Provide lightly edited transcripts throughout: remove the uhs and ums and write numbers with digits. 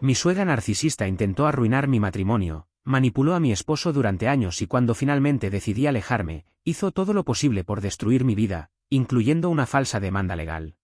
Mi suegra narcisista intentó arruinar mi matrimonio, manipuló a mi esposo durante años y cuando finalmente decidí alejarme, hizo todo lo posible por destruir mi vida, incluyendo una falsa demanda legal.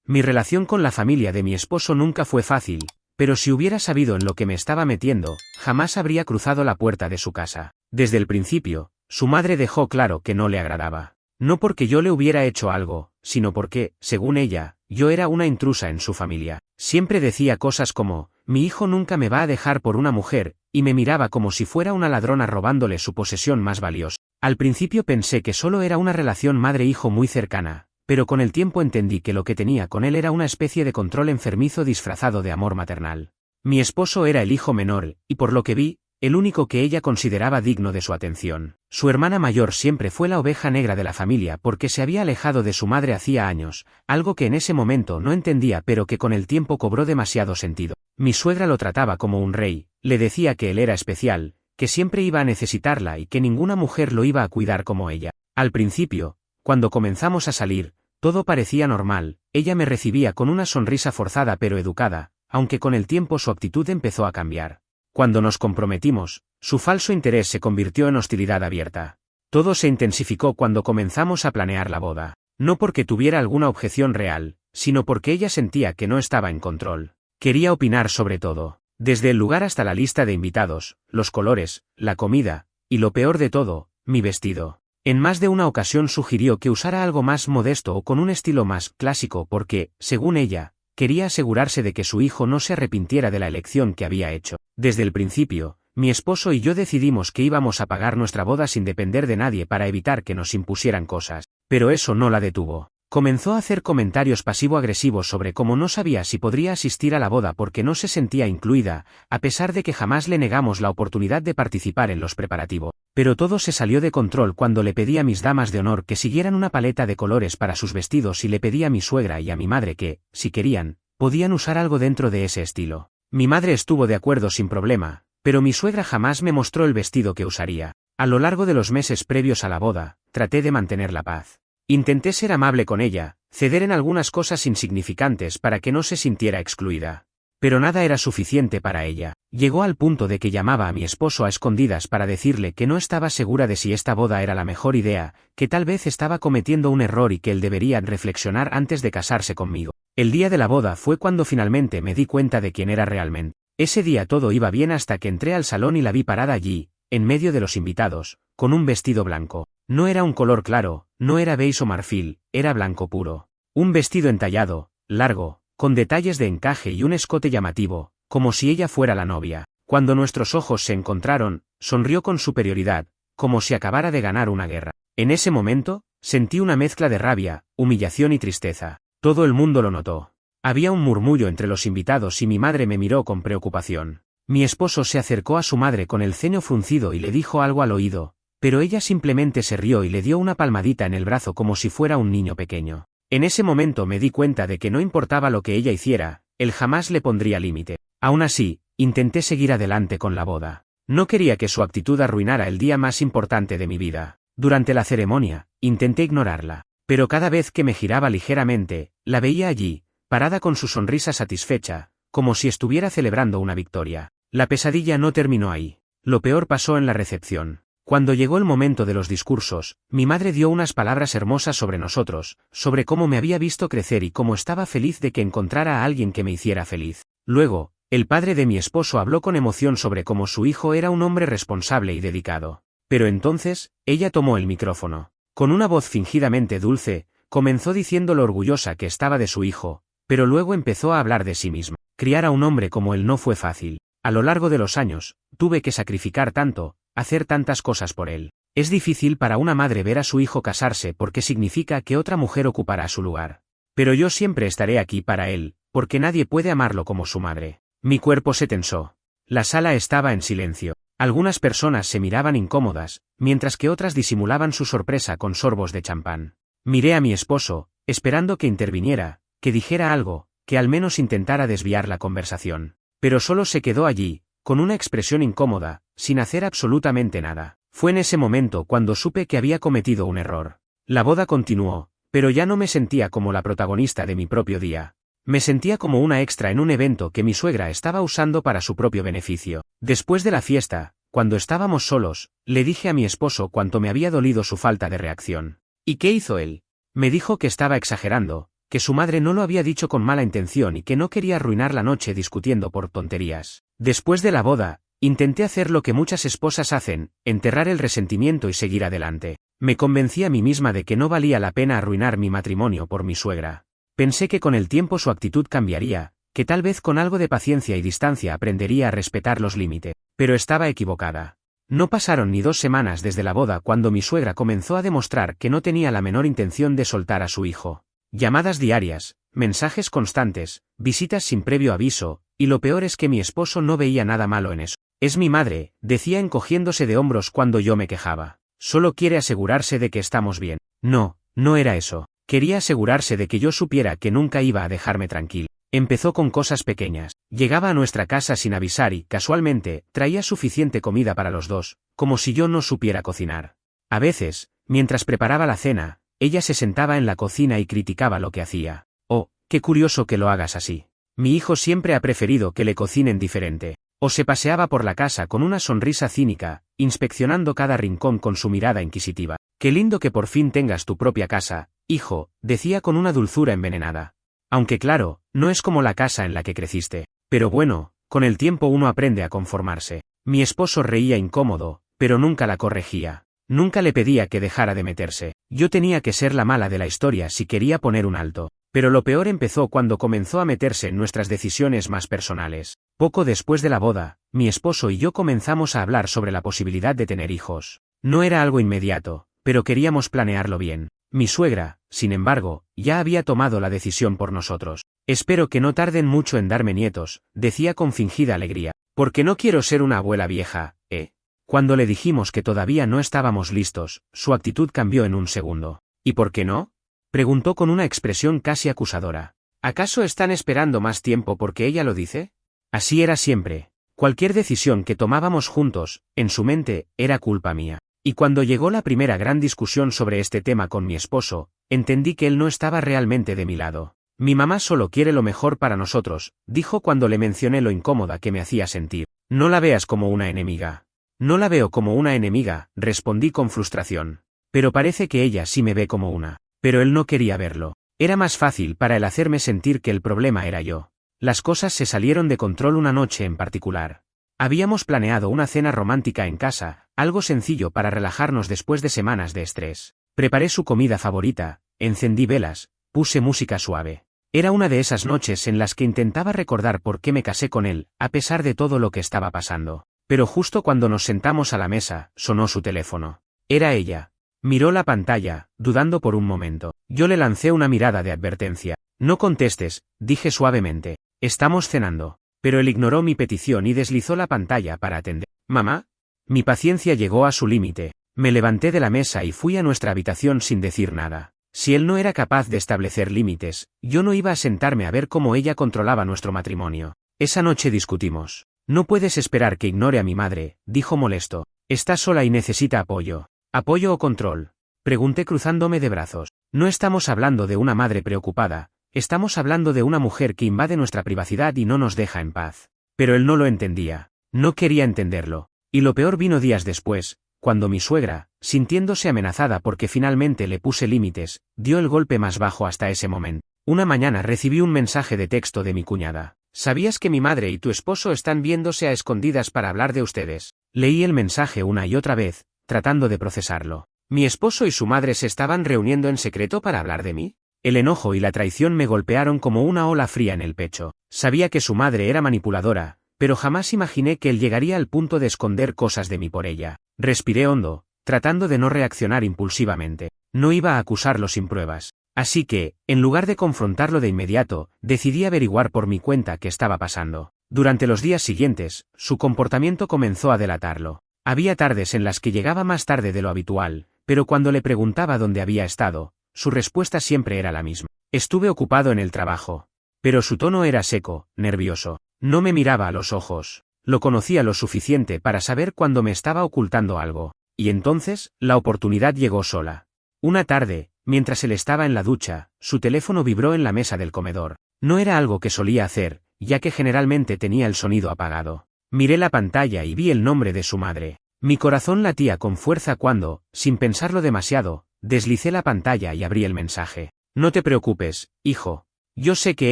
Mi relación con la familia de mi esposo nunca fue fácil, pero si hubiera sabido en lo que me estaba metiendo, jamás habría cruzado la puerta de su casa. Desde el principio, su madre dejó claro que no le agradaba. No porque yo le hubiera hecho algo, sino porque, según ella, yo era una intrusa en su familia. Siempre decía cosas como, mi hijo nunca me va a dejar por una mujer, y me miraba como si fuera una ladrona robándole su posesión más valiosa. Al principio pensé que solo era una relación madre-hijo muy cercana, pero con el tiempo entendí que lo que tenía con él era una especie de control enfermizo disfrazado de amor maternal. Mi esposo era el hijo menor, y por lo que vi, el único que ella consideraba digno de su atención. Su hermana mayor siempre fue la oveja negra de la familia porque se había alejado de su madre hacía años, algo que en ese momento no entendía pero que con el tiempo cobró demasiado sentido. Mi suegra lo trataba como un rey, le decía que él era especial, que siempre iba a necesitarla y que ninguna mujer lo iba a cuidar como ella. Al principio, cuando comenzamos a salir, todo parecía normal, ella me recibía con una sonrisa forzada pero educada, aunque con el tiempo su actitud empezó a cambiar. Cuando nos comprometimos, su falso interés se convirtió en hostilidad abierta. Todo se intensificó cuando comenzamos a planear la boda. No porque tuviera alguna objeción real, sino porque ella sentía que no estaba en control. Quería opinar sobre todo, desde el lugar hasta la lista de invitados, los colores, la comida, y lo peor de todo, mi vestido. En más de una ocasión sugirió que usara algo más modesto o con un estilo más clásico porque, según ella, quería asegurarse de que su hijo no se arrepintiera de la elección que había hecho. Desde el principio, mi esposo y yo decidimos que íbamos a pagar nuestra boda sin depender de nadie para evitar que nos impusieran cosas. Pero eso no la detuvo. Comenzó a hacer comentarios pasivo-agresivos sobre cómo no sabía si podría asistir a la boda porque no se sentía incluida, a pesar de que jamás le negamos la oportunidad de participar en los preparativos. Pero todo se salió de control cuando le pedí a mis damas de honor que siguieran una paleta de colores para sus vestidos y le pedí a mi suegra y a mi madre que, si querían, podían usar algo dentro de ese estilo. Mi madre estuvo de acuerdo sin problema, pero mi suegra jamás me mostró el vestido que usaría. A lo largo de los meses previos a la boda, traté de mantener la paz. Intenté ser amable con ella, ceder en algunas cosas insignificantes para que no se sintiera excluida. Pero nada era suficiente para ella. Llegó al punto de que llamaba a mi esposo a escondidas para decirle que no estaba segura de si esta boda era la mejor idea, que tal vez estaba cometiendo un error y que él debería reflexionar antes de casarse conmigo. El día de la boda fue cuando finalmente me di cuenta de quién era realmente. Ese día todo iba bien hasta que entré al salón y la vi parada allí, en medio de los invitados, con un vestido blanco. No era un color claro, no era beige o marfil, era blanco puro. Un vestido entallado, largo, con detalles de encaje y un escote llamativo, como si ella fuera la novia. Cuando nuestros ojos se encontraron, sonrió con superioridad, como si acabara de ganar una guerra. En ese momento, sentí una mezcla de rabia, humillación y tristeza. Todo el mundo lo notó. Había un murmullo entre los invitados y mi madre me miró con preocupación. Mi esposo se acercó a su madre con el ceño fruncido y le dijo algo al oído, pero ella simplemente se rió y le dio una palmadita en el brazo como si fuera un niño pequeño. En ese momento me di cuenta de que no importaba lo que ella hiciera, él jamás le pondría límite. Aún así, intenté seguir adelante con la boda. No quería que su actitud arruinara el día más importante de mi vida. Durante la ceremonia, intenté ignorarla, pero cada vez que me giraba ligeramente, la veía allí, parada con su sonrisa satisfecha, como si estuviera celebrando una victoria. La pesadilla no terminó ahí. Lo peor pasó en la recepción. Cuando llegó el momento de los discursos, mi madre dio unas palabras hermosas sobre nosotros, sobre cómo me había visto crecer y cómo estaba feliz de que encontrara a alguien que me hiciera feliz. Luego, el padre de mi esposo habló con emoción sobre cómo su hijo era un hombre responsable y dedicado. Pero entonces, ella tomó el micrófono. Con una voz fingidamente dulce, comenzó diciendo lo orgullosa que estaba de su hijo, pero luego empezó a hablar de sí misma. Criar a un hombre como él no fue fácil. A lo largo de los años, tuve que sacrificar tanto, hacer tantas cosas por él. Es difícil para una madre ver a su hijo casarse porque significa que otra mujer ocupará su lugar. Pero yo siempre estaré aquí para él, porque nadie puede amarlo como su madre. Mi cuerpo se tensó. La sala estaba en silencio. Algunas personas se miraban incómodas, mientras que otras disimulaban su sorpresa con sorbos de champán. Miré a mi esposo, esperando que interviniera, que dijera algo, que al menos intentara desviar la conversación. Pero solo se quedó allí, con una expresión incómoda, sin hacer absolutamente nada. Fue en ese momento cuando supe que había cometido un error. La boda continuó, pero ya no me sentía como la protagonista de mi propio día. Me sentía como una extra en un evento que mi suegra estaba usando para su propio beneficio. Después de la fiesta, cuando estábamos solos, le dije a mi esposo cuánto me había dolido su falta de reacción. ¿Y qué hizo él? Me dijo que estaba exagerando, que su madre no lo había dicho con mala intención y que no quería arruinar la noche discutiendo por tonterías. Después de la boda, intenté hacer lo que muchas esposas hacen, enterrar el resentimiento y seguir adelante. Me convencí a mí misma de que no valía la pena arruinar mi matrimonio por mi suegra. Pensé que con el tiempo su actitud cambiaría, que tal vez con algo de paciencia y distancia aprendería a respetar los límites. Pero estaba equivocada. No pasaron ni 2 semanas desde la boda cuando mi suegra comenzó a demostrar que no tenía la menor intención de soltar a su hijo. Llamadas diarias, mensajes constantes, visitas sin previo aviso, y lo peor es que mi esposo no veía nada malo en eso. Es mi madre, decía encogiéndose de hombros cuando yo me quejaba. Solo quiere asegurarse de que estamos bien. No, no era eso. Quería asegurarse de que yo supiera que nunca iba a dejarme tranquilo. Empezó con cosas pequeñas. Llegaba a nuestra casa sin avisar y, casualmente, traía suficiente comida para los dos, como si yo no supiera cocinar. A veces, mientras preparaba la cena, ella se sentaba en la cocina y criticaba lo que hacía. Oh, qué curioso que lo hagas así. Mi hijo siempre ha preferido que le cocinen diferente. O se paseaba por la casa con una sonrisa cínica, inspeccionando cada rincón con su mirada inquisitiva. Qué lindo que por fin tengas tu propia casa, hijo, decía con una dulzura envenenada. Aunque claro, no es como la casa en la que creciste. Pero bueno, con el tiempo uno aprende a conformarse. Mi esposo reía incómodo, pero nunca la corregía. Nunca le pedía que dejara de meterse. Yo tenía que ser la mala de la historia si quería poner un alto. Pero lo peor empezó cuando comenzó a meterse en nuestras decisiones más personales. Poco después de la boda, mi esposo y yo comenzamos a hablar sobre la posibilidad de tener hijos. No era algo inmediato, pero queríamos planearlo bien. Mi suegra, sin embargo, ya había tomado la decisión por nosotros. Espero que no tarden mucho en darme nietos, decía con fingida alegría. Porque no quiero ser una abuela vieja, ¿eh? Cuando le dijimos que todavía no estábamos listos, su actitud cambió en un segundo. ¿Y por qué no? Preguntó con una expresión casi acusadora. ¿Acaso están esperando más tiempo porque ella lo dice? Así era siempre. Cualquier decisión que tomábamos juntos, en su mente, era culpa mía. Y cuando llegó la primera gran discusión sobre este tema con mi esposo, entendí que él no estaba realmente de mi lado. Mi mamá solo quiere lo mejor para nosotros, dijo cuando le mencioné lo incómoda que me hacía sentir. No la veas como una enemiga. No la veo como una enemiga, respondí con frustración. Pero parece que ella sí me ve como una. Pero él no quería verlo. Era más fácil para él hacerme sentir que el problema era yo. Las cosas se salieron de control una noche en particular. Habíamos planeado una cena romántica en casa, algo sencillo para relajarnos después de semanas de estrés. Preparé su comida favorita, encendí velas, puse música suave. Era una de esas noches en las que intentaba recordar por qué me casé con él, a pesar de todo lo que estaba pasando. Pero justo cuando nos sentamos a la mesa, sonó su teléfono. Era ella. Miró la pantalla, dudando por un momento. Yo le lancé una mirada de advertencia. No contestes, dije suavemente. Estamos cenando. Pero él ignoró mi petición y deslizó la pantalla para atender. ¿Mamá? Mi paciencia llegó a su límite. Me levanté de la mesa y fui a nuestra habitación sin decir nada. Si él no era capaz de establecer límites, yo no iba a sentarme a ver cómo ella controlaba nuestro matrimonio. Esa noche discutimos. No puedes esperar que ignore a mi madre, dijo molesto. Está sola y necesita apoyo. ¿Apoyo o control? Pregunté cruzándome de brazos. No estamos hablando de una madre preocupada, estamos hablando de una mujer que invade nuestra privacidad y no nos deja en paz. Pero él no lo entendía. No quería entenderlo. Y lo peor vino días después, cuando mi suegra, sintiéndose amenazada porque finalmente le puse límites, dio el golpe más bajo hasta ese momento. Una mañana recibí un mensaje de texto de mi cuñada. ¿Sabías que mi madre y tu esposo están viéndose a escondidas para hablar de ustedes? Leí el mensaje una y otra vez, tratando de procesarlo. ¿Mi esposo y su madre se estaban reuniendo en secreto para hablar de mí? El enojo y la traición me golpearon como una ola fría en el pecho. Sabía que su madre era manipuladora, pero jamás imaginé que él llegaría al punto de esconder cosas de mí por ella. Respiré hondo, tratando de no reaccionar impulsivamente. No iba a acusarlo sin pruebas. Así que, en lugar de confrontarlo de inmediato, decidí averiguar por mi cuenta qué estaba pasando. Durante los días siguientes, su comportamiento comenzó a delatarlo. Había tardes en las que llegaba más tarde de lo habitual, pero cuando le preguntaba dónde había estado, su respuesta siempre era la misma. Estuve ocupado en el trabajo. Pero su tono era seco, nervioso. No me miraba a los ojos. Lo conocía lo suficiente para saber cuando me estaba ocultando algo. Y entonces, la oportunidad llegó sola. Una tarde, mientras él estaba en la ducha, su teléfono vibró en la mesa del comedor. No era algo que solía hacer, ya que generalmente tenía el sonido apagado. Miré la pantalla y vi el nombre de su madre. Mi corazón latía con fuerza cuando, sin pensarlo demasiado, deslicé la pantalla y abrí el mensaje. No te preocupes, hijo. Yo sé que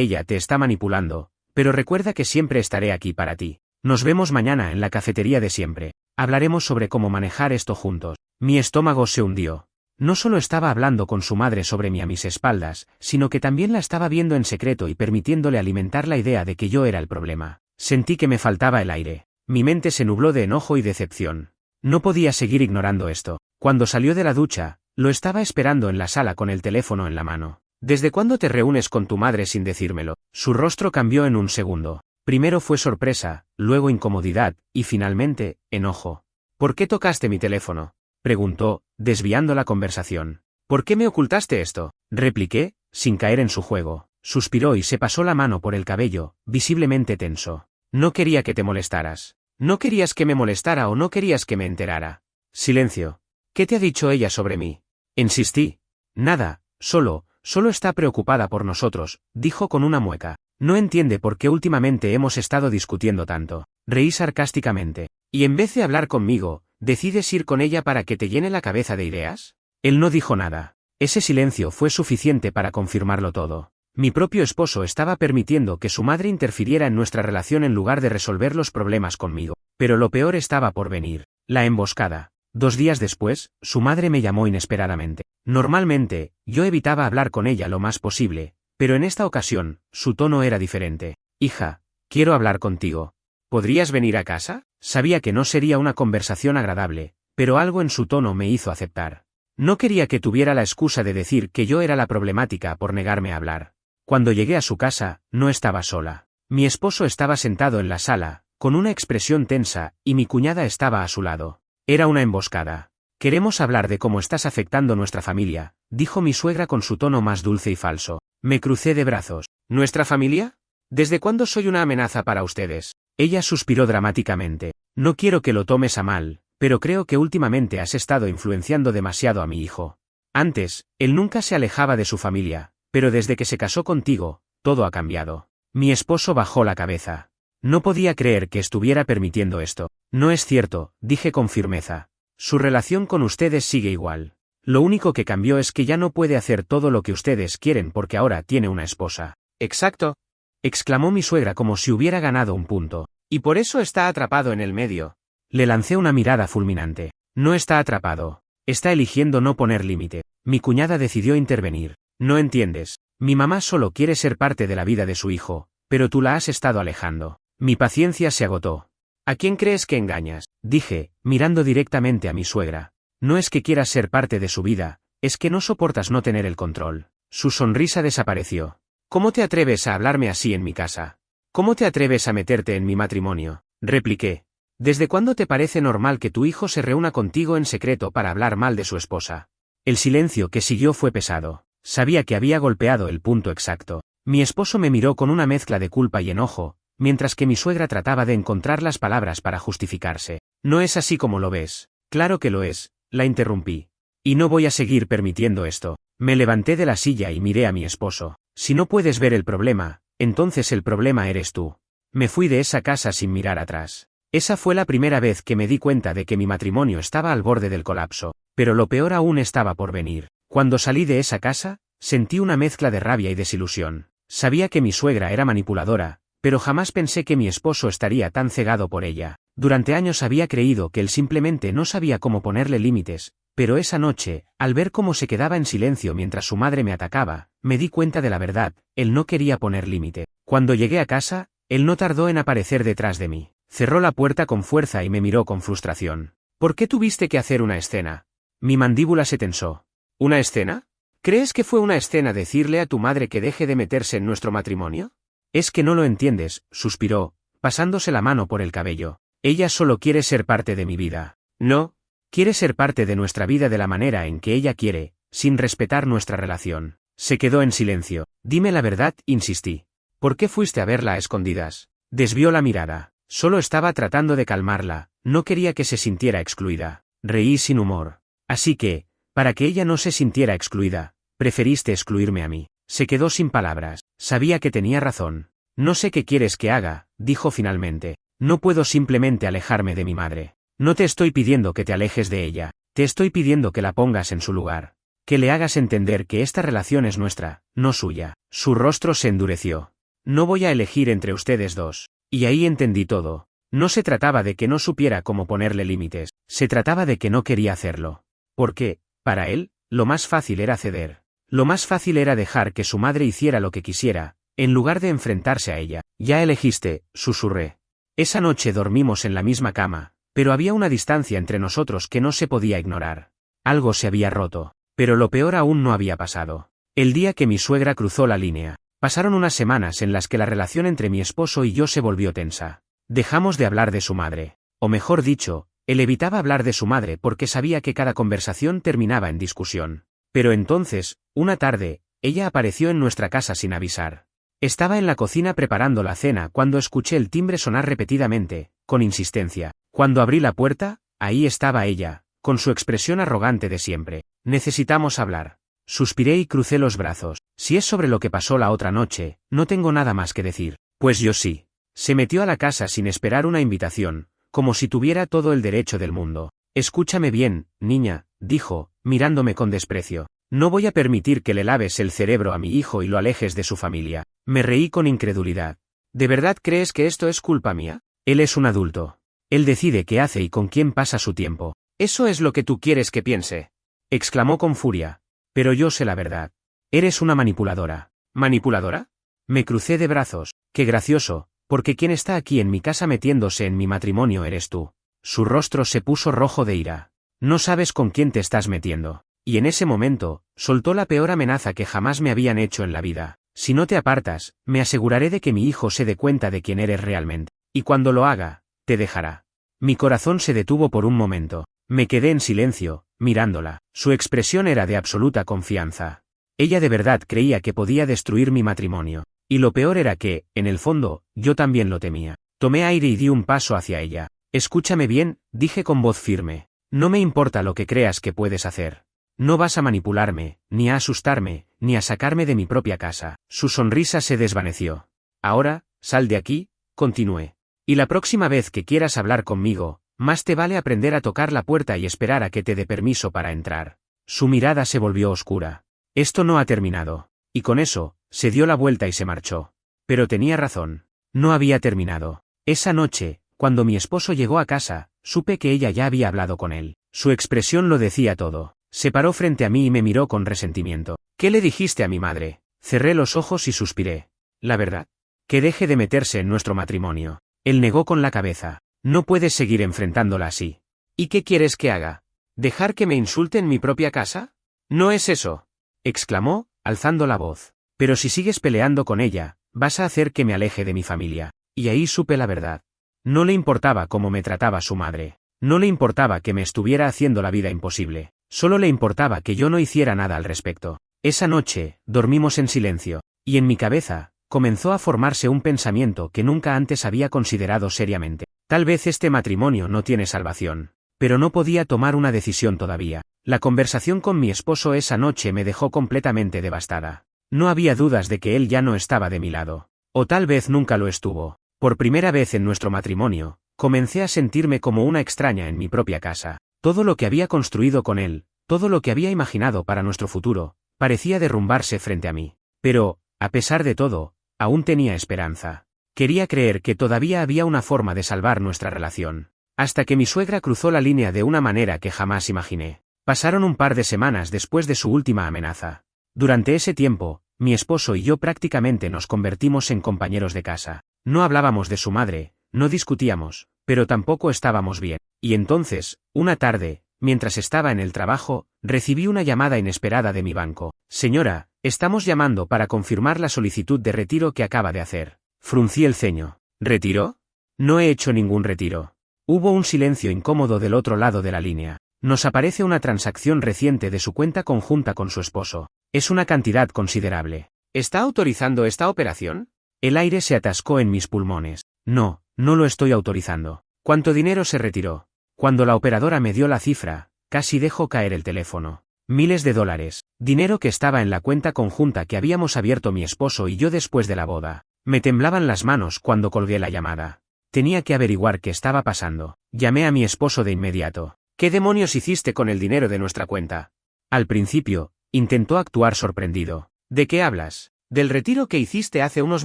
ella te está manipulando, pero recuerda que siempre estaré aquí para ti. Nos vemos mañana en la cafetería de siempre. Hablaremos sobre cómo manejar esto juntos. Mi estómago se hundió. No solo estaba hablando con su madre sobre mí a mis espaldas, sino que también la estaba viendo en secreto y permitiéndole alimentar la idea de que yo era el problema. Sentí que me faltaba el aire. Mi mente se nubló de enojo y decepción. No podía seguir ignorando esto. Cuando salió de la ducha, lo estaba esperando en la sala con el teléfono en la mano. ¿Desde cuándo te reúnes con tu madre sin decírmelo? Su rostro cambió en un segundo. Primero fue sorpresa, luego incomodidad, y finalmente, enojo. ¿Por qué tocaste mi teléfono?, preguntó, desviando la conversación. ¿Por qué me ocultaste esto?, repliqué, sin caer en su juego. Suspiró y se pasó la mano por el cabello, visiblemente tenso. No quería que te molestaras. ¿No querías que me molestara o no querías que me enterara? Silencio. ¿Qué te ha dicho ella sobre mí? Insistí. Nada, solo está preocupada por nosotros, dijo con una mueca. No entiende por qué últimamente hemos estado discutiendo tanto. Reí sarcásticamente. ¿Y en vez de hablar conmigo, decides ir con ella para que te llene la cabeza de ideas? Él no dijo nada. Ese silencio fue suficiente para confirmarlo todo. Mi propio esposo estaba permitiendo que su madre interfiriera en nuestra relación en lugar de resolver los problemas conmigo. Pero lo peor estaba por venir. La emboscada. 2 días después, su madre me llamó inesperadamente. Normalmente, yo evitaba hablar con ella lo más posible, pero en esta ocasión, su tono era diferente. Hija, quiero hablar contigo. ¿Podrías venir a casa? Sabía que no sería una conversación agradable, pero algo en su tono me hizo aceptar. No quería que tuviera la excusa de decir que yo era la problemática por negarme a hablar. Cuando llegué a su casa, no estaba sola. Mi esposo estaba sentado en la sala, con una expresión tensa, y mi cuñada estaba a su lado. Era una emboscada. Queremos hablar de cómo estás afectando nuestra familia, dijo mi suegra con su tono más dulce y falso. Me crucé de brazos. ¿Nuestra familia? ¿Desde cuándo soy una amenaza para ustedes? Ella suspiró dramáticamente. No quiero que lo tomes a mal, pero creo que últimamente has estado influenciando demasiado a mi hijo. Antes, él nunca se alejaba de su familia, pero desde que se casó contigo, todo ha cambiado. Mi esposo bajó la cabeza. No podía creer que estuviera permitiendo esto. No es cierto, dije con firmeza. Su relación con ustedes sigue igual. Lo único que cambió es que ya no puede hacer todo lo que ustedes quieren porque ahora tiene una esposa. Exacto, exclamó mi suegra como si hubiera ganado un punto. Y por eso está atrapado en el medio. Le lancé una mirada fulminante. No está atrapado. Está eligiendo no poner límite. Mi cuñada decidió intervenir. No entiendes. Mi mamá solo quiere ser parte de la vida de su hijo, pero tú la has estado alejando. Mi paciencia se agotó. ¿A quién crees que engañas?, dije, mirando directamente a mi suegra. No es que quieras ser parte de su vida, es que no soportas no tener el control. Su sonrisa desapareció. ¿Cómo te atreves a hablarme así en mi casa? ¿Cómo te atreves a meterte en mi matrimonio?, repliqué. ¿Desde cuándo te parece normal que tu hijo se reúna contigo en secreto para hablar mal de su esposa? El silencio que siguió fue pesado. Sabía que había golpeado el punto exacto. Mi esposo me miró con una mezcla de culpa y enojo, mientras que mi suegra trataba de encontrar las palabras para justificarse. No es así como lo ves. Claro que lo es, la interrumpí. Y no voy a seguir permitiendo esto. Me levanté de la silla y miré a mi esposo. Si no puedes ver el problema, entonces el problema eres tú. Me fui de esa casa sin mirar atrás. Esa fue la primera vez que me di cuenta de que mi matrimonio estaba al borde del colapso, pero lo peor aún estaba por venir. Cuando salí de esa casa, sentí una mezcla de rabia y desilusión. Sabía que mi suegra era manipuladora, pero jamás pensé que mi esposo estaría tan cegado por ella. Durante años había creído que él simplemente no sabía cómo ponerle límites, pero esa noche, al ver cómo se quedaba en silencio mientras su madre me atacaba, me di cuenta de la verdad, él no quería poner límite. Cuando llegué a casa, él no tardó en aparecer detrás de mí. Cerró la puerta con fuerza y me miró con frustración. ¿Por qué tuviste que hacer una escena? Mi mandíbula se tensó. ¿Una escena? ¿Crees que fue una escena decirle a tu madre que deje de meterse en nuestro matrimonio? Es que no lo entiendes, suspiró, pasándose la mano por el cabello. Ella solo quiere ser parte de mi vida. No, quiere ser parte de nuestra vida de la manera en que ella quiere, sin respetar nuestra relación. Se quedó en silencio. Dime la verdad, insistí. ¿Por qué fuiste a verla a escondidas? Desvió la mirada. Solo estaba tratando de calmarla, no quería que se sintiera excluida. Reí sin humor. Así que, para que ella no se sintiera excluida, preferiste excluirme a mí. Se quedó sin palabras. Sabía que tenía razón. No sé qué quieres que haga, dijo finalmente. No puedo simplemente alejarme de mi madre. No te estoy pidiendo que te alejes de ella. Te estoy pidiendo que la pongas en su lugar. Que le hagas entender que esta relación es nuestra, no suya. Su rostro se endureció. No voy a elegir entre ustedes dos. Y ahí entendí todo. No se trataba de que no supiera cómo ponerle límites, se trataba de que no quería hacerlo. Porque, para él, lo más fácil era ceder. Lo más fácil era dejar que su madre hiciera lo que quisiera, en lugar de enfrentarse a ella. Ya elegiste, susurré. Esa noche dormimos en la misma cama, pero había una distancia entre nosotros que no se podía ignorar. Algo se había roto, pero lo peor aún no había pasado. El día que mi suegra cruzó la línea, pasaron unas semanas en las que la relación entre mi esposo y yo se volvió tensa. Dejamos de hablar de su madre. O mejor dicho, él evitaba hablar de su madre porque sabía que cada conversación terminaba en discusión. Pero entonces, una tarde, ella apareció en nuestra casa sin avisar. Estaba en la cocina preparando la cena cuando escuché el timbre sonar repetidamente, con insistencia. Cuando abrí la puerta, ahí estaba ella, con su expresión arrogante de siempre. Necesitamos hablar. Suspiré y crucé los brazos. Si es sobre lo que pasó la otra noche, no tengo nada más que decir. Pues yo sí. Se metió a la casa sin esperar una invitación, como si tuviera todo el derecho del mundo. Escúchame bien, niña, dijo, mirándome con desprecio. No voy a permitir que le laves el cerebro a mi hijo y lo alejes de su familia. Me reí con incredulidad. ¿De verdad crees que esto es culpa mía? Él es un adulto. Él decide qué hace y con quién pasa su tiempo. ¿Eso es lo que tú quieres que piense? Exclamó con furia. Pero yo sé la verdad. Eres una manipuladora. ¿Manipuladora? Me crucé de brazos. Qué gracioso, porque quien está aquí en mi casa metiéndose en mi matrimonio eres tú. Su rostro se puso rojo de ira. No sabes con quién te estás metiendo. Y en ese momento, soltó la peor amenaza que jamás me habían hecho en la vida. Si no te apartas, me aseguraré de que mi hijo se dé cuenta de quién eres realmente. Y cuando lo haga, te dejará. Mi corazón se detuvo por un momento. Me quedé en silencio, mirándola. Su expresión era de absoluta confianza. Ella de verdad creía que podía destruir mi matrimonio. Y lo peor era que, en el fondo, yo también lo temía. Tomé aire y di un paso hacia ella. Escúchame bien, dije con voz firme. No me importa lo que creas que puedes hacer. No vas a manipularme, ni a asustarme, ni a sacarme de mi propia casa. Su sonrisa se desvaneció. Ahora, sal de aquí, continué. Y la próxima vez que quieras hablar conmigo, más te vale aprender a tocar la puerta y esperar a que te dé permiso para entrar. Su mirada se volvió oscura. Esto no ha terminado. Y con eso, se dio la vuelta y se marchó. Pero tenía razón. No había terminado. Esa noche, cuando mi esposo llegó a casa, supe que ella ya había hablado con él. Su expresión lo decía todo. Se paró frente a mí y me miró con resentimiento. ¿Qué le dijiste a mi madre? Cerré los ojos y suspiré. La verdad. Que deje de meterse en nuestro matrimonio. Él negó con la cabeza. No puedes seguir enfrentándola así. ¿Y qué quieres que haga? ¿Dejar que me insulte en mi propia casa? No es eso. Exclamó, alzando la voz. Pero si sigues peleando con ella, vas a hacer que me aleje de mi familia. Y ahí supe la verdad. No le importaba cómo me trataba su madre. No le importaba que me estuviera haciendo la vida imposible. Solo le importaba que yo no hiciera nada al respecto. Esa noche, dormimos en silencio. Y en mi cabeza, comenzó a formarse un pensamiento que nunca antes había considerado seriamente. Tal vez este matrimonio no tiene salvación. Pero no podía tomar una decisión todavía. La conversación con mi esposo esa noche me dejó completamente devastada. No había dudas de que él ya no estaba de mi lado. O tal vez nunca lo estuvo. Por primera vez en nuestro matrimonio, comencé a sentirme como una extraña en mi propia casa. Todo lo que había construido con él, todo lo que había imaginado para nuestro futuro, parecía derrumbarse frente a mí. Pero, a pesar de todo, aún tenía esperanza. Quería creer que todavía había una forma de salvar nuestra relación. Hasta que mi suegra cruzó la línea de una manera que jamás imaginé. Pasaron un par de semanas después de su última amenaza. Durante ese tiempo, mi esposo y yo prácticamente nos convertimos en compañeros de casa. No hablábamos de su madre, no discutíamos, pero tampoco estábamos bien. Y entonces, una tarde, mientras estaba en el trabajo, recibí una llamada inesperada de mi banco. Señora, estamos llamando para confirmar la solicitud de retiro que acaba de hacer. Fruncí el ceño. ¿Retiro? No he hecho ningún retiro. Hubo un silencio incómodo del otro lado de la línea. Nos aparece una transacción reciente de su cuenta conjunta con su esposo. Es una cantidad considerable. ¿Está autorizando esta operación? El aire se atascó en mis pulmones. No, no lo estoy autorizando. ¿Cuánto dinero se retiró? Cuando la operadora me dio la cifra, casi dejó caer el teléfono. $1000. Dinero que estaba en la cuenta conjunta que habíamos abierto mi esposo y yo después de la boda. Me temblaban las manos cuando colgué la llamada. Tenía que averiguar qué estaba pasando. Llamé a mi esposo de inmediato. ¿Qué demonios hiciste con el dinero de nuestra cuenta? Al principio, intentó actuar sorprendido. ¿De qué hablas? Del retiro que hiciste hace unos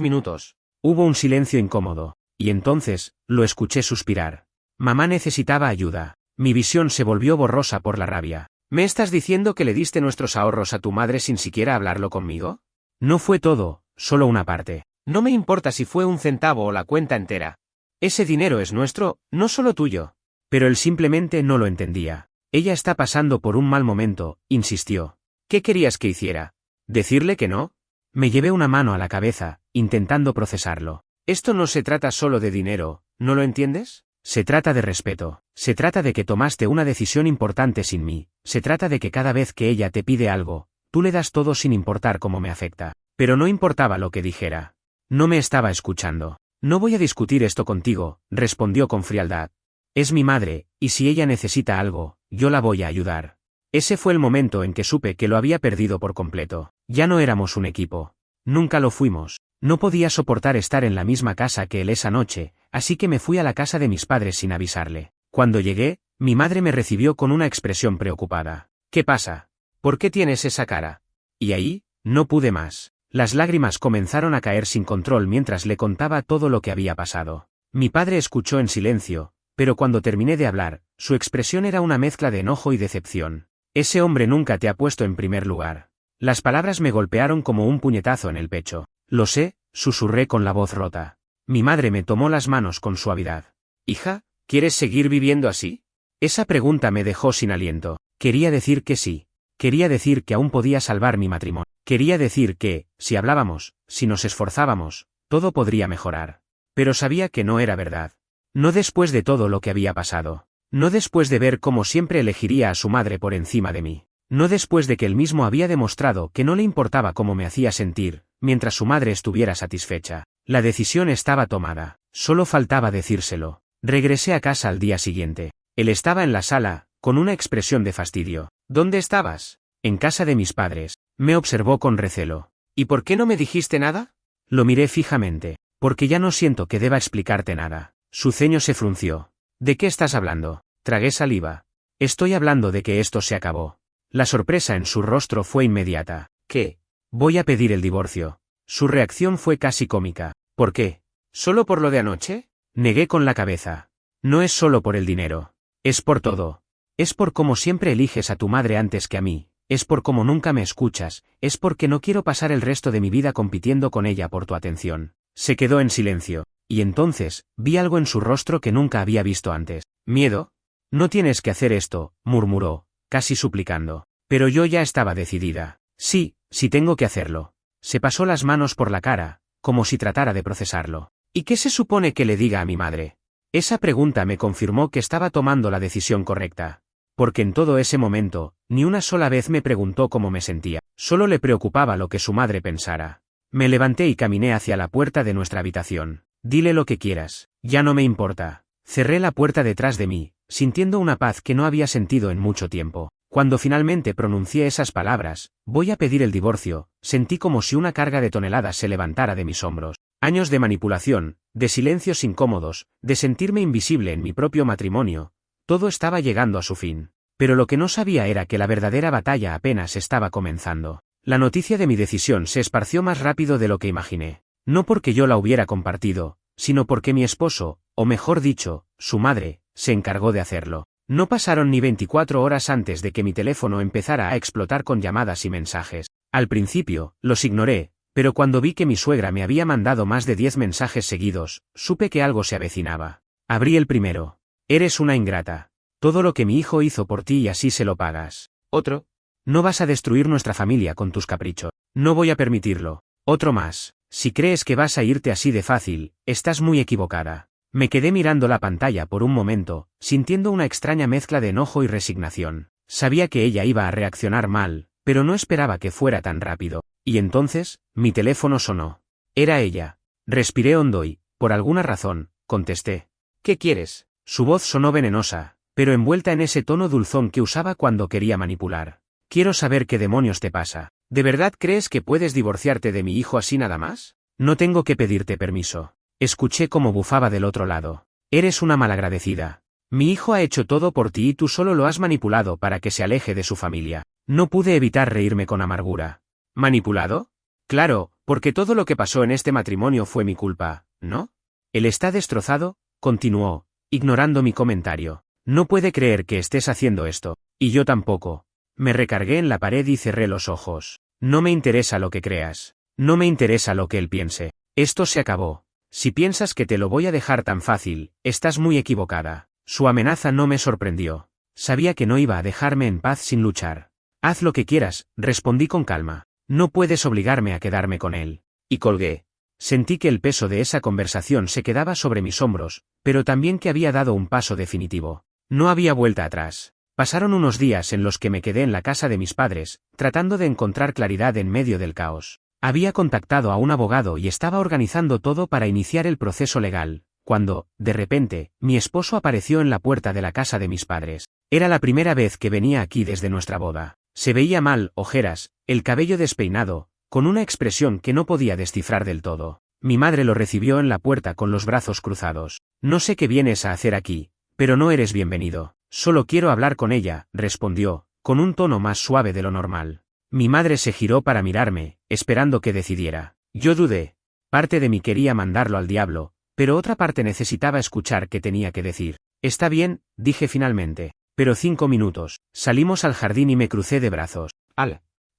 minutos. Hubo un silencio incómodo, y entonces, lo escuché suspirar. Mamá necesitaba ayuda. Mi visión se volvió borrosa por la rabia. ¿Me estás diciendo que le diste nuestros ahorros a tu madre sin siquiera hablarlo conmigo? No fue todo, solo una parte. No me importa si fue un centavo o la cuenta entera. Ese dinero es nuestro, no solo tuyo. Pero él simplemente no lo entendía. Ella está pasando por un mal momento, insistió. ¿Qué querías que hiciera? ¿Decirle que no? Me llevé una mano a la cabeza, intentando procesarlo. Esto no se trata solo de dinero, ¿no lo entiendes? Se trata de respeto, se trata de que tomaste una decisión importante sin mí, se trata de que cada vez que ella te pide algo, tú le das todo sin importar cómo me afecta. Pero no importaba lo que dijera. No me estaba escuchando. No voy a discutir esto contigo, respondió con frialdad. Es mi madre, y si ella necesita algo, yo la voy a ayudar. Ese fue el momento en que supe que lo había perdido por completo. Ya no éramos un equipo. Nunca lo fuimos. No podía soportar estar en la misma casa que él esa noche, así que me fui a la casa de mis padres sin avisarle. Cuando llegué, mi madre me recibió con una expresión preocupada. ¿Qué pasa? ¿Por qué tienes esa cara? Y ahí, no pude más. Las lágrimas comenzaron a caer sin control mientras le contaba todo lo que había pasado. Mi padre escuchó en silencio, pero cuando terminé de hablar, su expresión era una mezcla de enojo y decepción. Ese hombre nunca te ha puesto en primer lugar. Las palabras me golpearon como un puñetazo en el pecho. Lo sé, susurré con la voz rota. Mi madre me tomó las manos con suavidad. Hija, ¿quieres seguir viviendo así? Esa pregunta me dejó sin aliento. Quería decir que sí. Quería decir que aún podía salvar mi matrimonio. Quería decir que, si hablábamos, si nos esforzábamos, todo podría mejorar. Pero sabía que no era verdad. No después de todo lo que había pasado. No después de ver cómo siempre elegiría a su madre por encima de mí. No después de que él mismo había demostrado que no le importaba cómo me hacía sentir, mientras su madre estuviera satisfecha. La decisión estaba tomada. Solo faltaba decírselo. Regresé a casa al día siguiente. Él estaba en la sala, con una expresión de fastidio. ¿Dónde estabas? En casa de mis padres. Me observó con recelo. ¿Y por qué no me dijiste nada? Lo miré fijamente. Porque ya no siento que deba explicarte nada. Su ceño se frunció. ¿De qué estás hablando? Tragué saliva. Estoy hablando de que esto se acabó. La sorpresa en su rostro fue inmediata. ¿Qué? Voy a pedir el divorcio. Su reacción fue casi cómica. ¿Por qué? ¿Solo por lo de anoche? Negué con la cabeza. No es solo por el dinero. Es por todo. Es por cómo siempre eliges a tu madre antes que a mí. Es por cómo nunca me escuchas. Es porque no quiero pasar el resto de mi vida compitiendo con ella por tu atención. Se quedó en silencio. Y entonces, vi algo en su rostro que nunca había visto antes. ¿Miedo? No tienes que hacer esto, murmuró, casi suplicando. Pero yo ya estaba decidida. Sí, sí tengo que hacerlo. Se pasó las manos por la cara, como si tratara de procesarlo. ¿Y qué se supone que le diga a mi madre? Esa pregunta me confirmó que estaba tomando la decisión correcta. Porque en todo ese momento, ni una sola vez me preguntó cómo me sentía. Solo le preocupaba lo que su madre pensara. Me levanté y caminé hacia la puerta de nuestra habitación. Dile lo que quieras. Ya no me importa. Cerré la puerta detrás de mí, sintiendo una paz que no había sentido en mucho tiempo. Cuando finalmente pronuncié esas palabras, voy a pedir el divorcio, sentí como si una carga de toneladas se levantara de mis hombros. Años de manipulación, de silencios incómodos, de sentirme invisible en mi propio matrimonio, todo estaba llegando a su fin. Pero lo que no sabía era que la verdadera batalla apenas estaba comenzando. La noticia de mi decisión se esparció más rápido de lo que imaginé. No porque yo la hubiera compartido, sino porque mi esposo, o mejor dicho, su madre, se encargó de hacerlo. No pasaron ni 24 horas antes de que mi teléfono empezara a explotar con llamadas y mensajes. Al principio, los ignoré, pero cuando vi que mi suegra me había mandado más de 10 mensajes seguidos, supe que algo se avecinaba. Abrí el primero. Eres una ingrata. Todo lo que mi hijo hizo por ti y así se lo pagas. Otro. No vas a destruir nuestra familia con tus caprichos. No voy a permitirlo. Otro más. Si crees que vas a irte así de fácil, estás muy equivocada. Me quedé mirando la pantalla por un momento, sintiendo una extraña mezcla de enojo y resignación. Sabía que ella iba a reaccionar mal, pero no esperaba que fuera tan rápido. Y entonces, mi teléfono sonó. Era ella. Respiré hondo y, por alguna razón, contesté. ¿Qué quieres? Su voz sonó venenosa, pero envuelta en ese tono dulzón que usaba cuando quería manipular. Quiero saber qué demonios te pasa. ¿De verdad crees que puedes divorciarte de mi hijo así nada más? No tengo que pedirte permiso. Escuché cómo bufaba del otro lado. Eres una malagradecida. Mi hijo ha hecho todo por ti y tú solo lo has manipulado para que se aleje de su familia. No pude evitar reírme con amargura. ¿Manipulado? Claro, porque todo lo que pasó en este matrimonio fue mi culpa, ¿no? Él está destrozado, continuó, ignorando mi comentario. No puede creer que estés haciendo esto, y yo tampoco. Me recargué en la pared y cerré los ojos. No me interesa lo que creas. No me interesa lo que él piense. Esto se acabó. Si piensas que te lo voy a dejar tan fácil, estás muy equivocada. Su amenaza no me sorprendió. Sabía que no iba a dejarme en paz sin luchar. Haz lo que quieras, respondí con calma. No puedes obligarme a quedarme con él. Y colgué. Sentí que el peso de esa conversación se quedaba sobre mis hombros, pero también que había dado un paso definitivo. No había vuelta atrás. Pasaron unos días en los que me quedé en la casa de mis padres, tratando de encontrar claridad en medio del caos. Había contactado a un abogado y estaba organizando todo para iniciar el proceso legal, cuando, de repente, mi esposo apareció en la puerta de la casa de mis padres. Era la primera vez que venía aquí desde nuestra boda. Se veía mal, ojeras, el cabello despeinado, con una expresión que no podía descifrar del todo. Mi madre lo recibió en la puerta con los brazos cruzados. No sé qué vienes a hacer aquí, pero no eres bienvenido. Solo quiero hablar con ella, respondió, con un tono más suave de lo normal. Mi madre se giró para mirarme, esperando que decidiera. Yo dudé. Parte de mí quería mandarlo al diablo, pero otra parte necesitaba escuchar qué tenía que decir. Está bien, dije finalmente. Pero 5 minutos. Salimos al jardín y me crucé de brazos.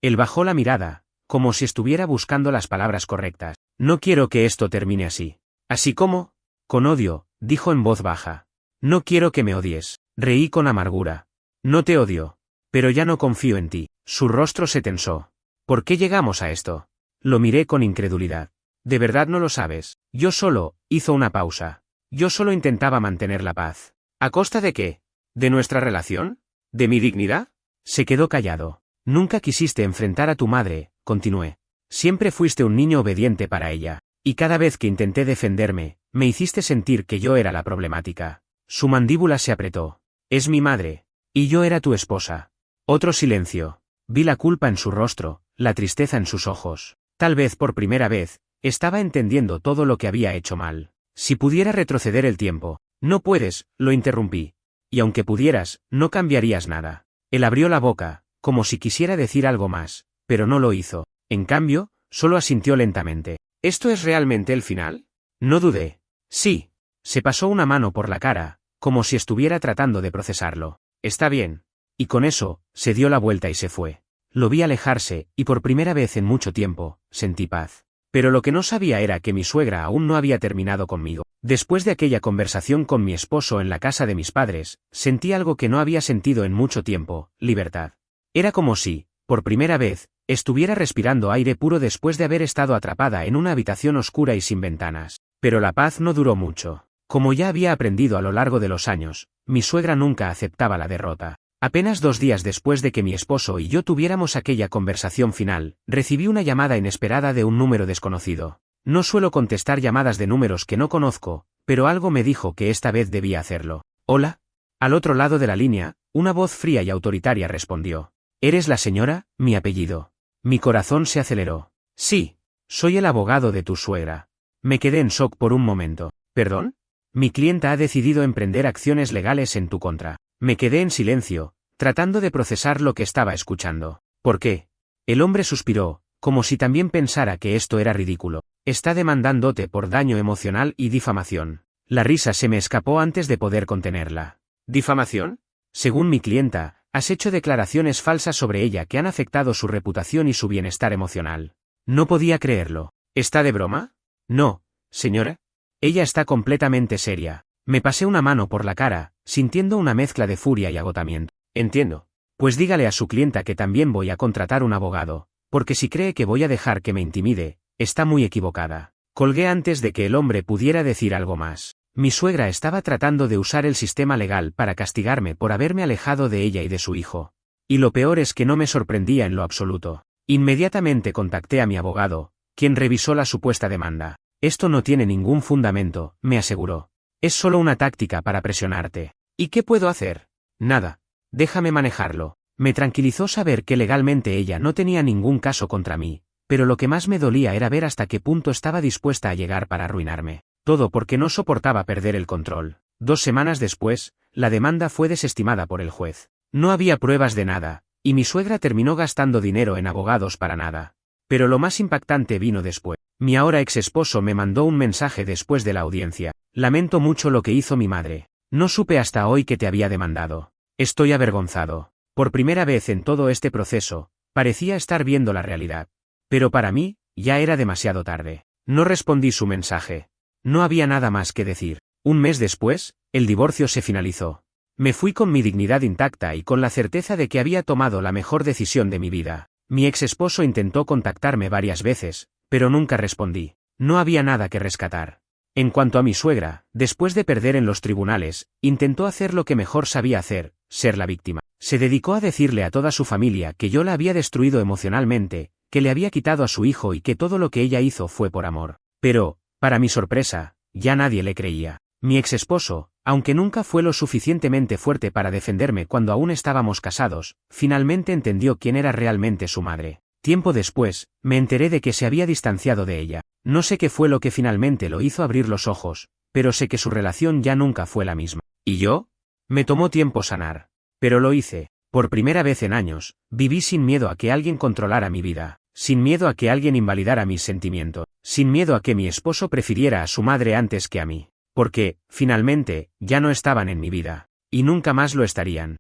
Él bajó la mirada, como si estuviera buscando las palabras correctas. No quiero que esto termine así. ¿Así como? Con odio, dijo en voz baja. No quiero que me odies. Reí con amargura. No te odio. Pero ya no confío en ti. Su rostro se tensó. ¿Por qué llegamos a esto? Lo miré con incredulidad. ¿De verdad no lo sabes? Hizo una pausa. Yo solo intentaba mantener la paz. ¿A costa de qué? ¿De nuestra relación? ¿De mi dignidad? Se quedó callado. Nunca quisiste enfrentar a tu madre, continué. Siempre fuiste un niño obediente para ella. Y cada vez que intenté defenderme, me hiciste sentir que yo era la problemática. Su mandíbula se apretó. Es mi madre. Y yo era tu esposa. Otro silencio. Vi la culpa en su rostro, la tristeza en sus ojos. Tal vez por primera vez, estaba entendiendo todo lo que había hecho mal. Si pudiera retroceder el tiempo. No puedes, lo interrumpí. Y aunque pudieras, no cambiarías nada. Él abrió la boca, como si quisiera decir algo más, pero no lo hizo. En cambio, solo asintió lentamente. ¿Esto es realmente el final? No dudé. Sí. Se pasó una mano por la cara, como si estuviera tratando de procesarlo. Está bien. Y con eso, se dio la vuelta y se fue. Lo vi alejarse, y por primera vez en mucho tiempo, sentí paz. Pero lo que no sabía era que mi suegra aún no había terminado conmigo. Después de aquella conversación con mi esposo en la casa de mis padres, sentí algo que no había sentido en mucho tiempo, libertad. Era como si, por primera vez, estuviera respirando aire puro después de haber estado atrapada en una habitación oscura y sin ventanas. Pero la paz no duró mucho. Como ya había aprendido a lo largo de los años, mi suegra nunca aceptaba la derrota. Apenas 2 días después de que mi esposo y yo tuviéramos aquella conversación final, recibí una llamada inesperada de un número desconocido. No suelo contestar llamadas de números que no conozco, pero algo me dijo que esta vez debía hacerlo. ¿Hola? Al otro lado de la línea, una voz fría y autoritaria respondió. ¿Eres la señora? Mi apellido. Mi corazón se aceleró. Sí, soy el abogado de tu suegra. Me quedé en shock por un momento. ¿Perdón? Mi clienta ha decidido emprender acciones legales en tu contra. Me quedé en silencio, tratando de procesar lo que estaba escuchando. ¿Por qué? El hombre suspiró, como si también pensara que esto era ridículo. Está demandándote por daño emocional y difamación. La risa se me escapó antes de poder contenerla. ¿Difamación? Según mi clienta, has hecho declaraciones falsas sobre ella que han afectado su reputación y su bienestar emocional. No podía creerlo. ¿Está de broma? No, señora. Ella está completamente seria. Me pasé una mano por la cara, sintiendo una mezcla de furia y agotamiento. Entiendo. Pues dígale a su clienta que también voy a contratar un abogado, porque si cree que voy a dejar que me intimide, está muy equivocada. Colgué antes de que el hombre pudiera decir algo más. Mi suegra estaba tratando de usar el sistema legal para castigarme por haberme alejado de ella y de su hijo. Y lo peor es que no me sorprendía en lo absoluto. Inmediatamente contacté a mi abogado, quien revisó la supuesta demanda. Esto no tiene ningún fundamento, me aseguró. Es solo una táctica para presionarte. ¿Y qué puedo hacer? Nada. Déjame manejarlo. Me tranquilizó saber que legalmente ella no tenía ningún caso contra mí, pero lo que más me dolía era ver hasta qué punto estaba dispuesta a llegar para arruinarme. Todo porque no soportaba perder el control. 2 semanas después, la demanda fue desestimada por el juez. No había pruebas de nada, y mi suegra terminó gastando dinero en abogados para nada. Pero lo más impactante vino después. Mi ahora ex esposo me mandó un mensaje después de la audiencia. Lamento mucho lo que hizo mi madre. No supe hasta hoy que te había demandado. Estoy avergonzado. Por primera vez en todo este proceso, parecía estar viendo la realidad. Pero para mí, ya era demasiado tarde. No respondí su mensaje. No había nada más que decir. Un mes después, el divorcio se finalizó. Me fui con mi dignidad intacta y con la certeza de que había tomado la mejor decisión de mi vida. Mi ex esposo intentó contactarme varias veces, pero nunca respondí. No había nada que rescatar. En cuanto a mi suegra, después de perder en los tribunales, intentó hacer lo que mejor sabía hacer, ser la víctima. Se dedicó a decirle a toda su familia que yo la había destruido emocionalmente, que le había quitado a su hijo y que todo lo que ella hizo fue por amor. Pero, para mi sorpresa, ya nadie le creía. Mi ex esposo, aunque nunca fue lo suficientemente fuerte para defenderme cuando aún estábamos casados, finalmente entendió quién era realmente su madre. Tiempo después, me enteré de que se había distanciado de ella. No sé qué fue lo que finalmente lo hizo abrir los ojos, pero sé que su relación ya nunca fue la misma. ¿Y yo? Me tomó tiempo sanar. Pero lo hice. Por primera vez en años, viví sin miedo a que alguien controlara mi vida, sin miedo a que alguien invalidara mis sentimientos, sin miedo a que mi esposo prefiriera a su madre antes que a mí. Porque, finalmente, ya no estaban en mi vida. Y nunca más lo estarían.